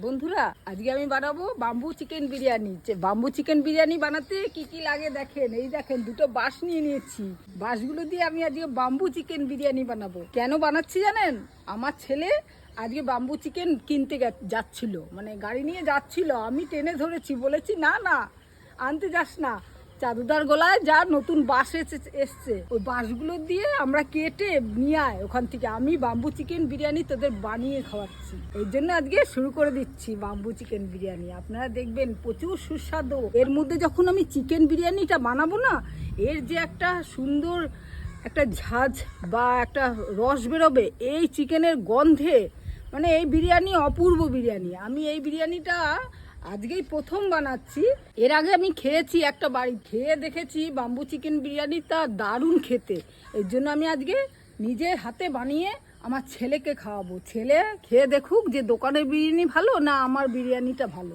বন্ধুরা, আজকে আমি বানাবো bamboo chicken biryani. Bamboo chicken biryani বানাতে কি কি লাগে দেখেন। এই দেখেন, দুটো বাঁশ নিয়ে নিয়েছি। বাঁশগুলো দিয়ে আমি আজকে বাম্বু চিকেন বিরিয়ানি বানাবো। কেন বানাচ্ছি জানেন? আমার ছেলে আজকে বাম্বু চিকেন কিনতে যাচ্ছিল, মানে গাড়ি নিয়ে যাচ্ছিল। আমি টেনে ধরেছি, বলেছি না না আনতে যাস না, চাদুদার গলায় যা নতুন বাঁশ এসছে, ওই বাঁশগুলো দিয়ে আমরা কেটে নিয়ে আয় ওখান থেকে। আমি বাম্বু চিকেন বিরিয়ানি তোদের বানিয়ে খাওয়াচ্ছি। এই জন্য আজকে শুরু করে দিচ্ছি বাম্বু চিকেন বিরিয়ানি। আপনারা দেখবেন প্রচুর সুস্বাদু। এর মধ্যে যখন আমি চিকেন বিরিয়ানিটা বানাবো না, এর যে একটা সুন্দর একটা ঝাঁঝ বা একটা রস বেরোবে এই চিকেনের গন্ধে, মানে এই বিরিয়ানি অপূর্ব বিরিয়ানি। আমি এই বিরিয়ানিটা আজকেই প্রথম বানাচ্ছি। এর আগে আমি খেয়েছি একটা বাড়ি, খেয়ে দেখেছি বাম্বু চিকেন বিরিয়ানিটা দারুণ খেতে। এর জন্য আমি আজকে নিজের হাতে বানিয়ে আমার ছেলেকে খাওয়াবো। ছেলে খেয়ে দেখুক যে দোকানের বিরিয়ানি ভালো না আমার বিরিয়ানিটা ভালো।